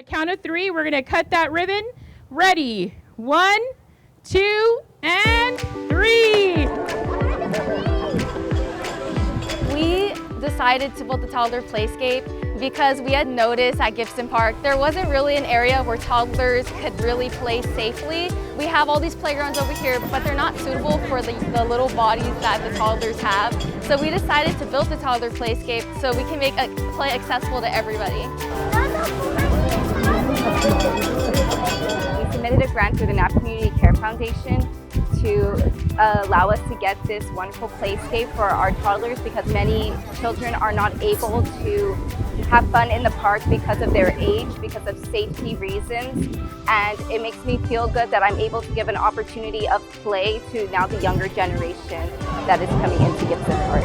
The count of 3, we're gonna cut that ribbon. Ready, 1, 2, and 3. We decided to build the Toddler Playscape because we had noticed at Gibson Park there wasn't really an area where toddlers could really play safely. We have all these playgrounds over here, but they're not suitable for the little bodies that the toddlers have. So we decided to build the Toddler Playscape so we can make play accessible to everybody. We submitted a grant through the NAP Community Care Foundation to allow us to get this wonderful playscape for our toddlers because many children are not able to have fun in the park because of their age, because of safety reasons. And it makes me feel good that I'm able to give an opportunity of play to now the younger generation that is coming into Gibson Park.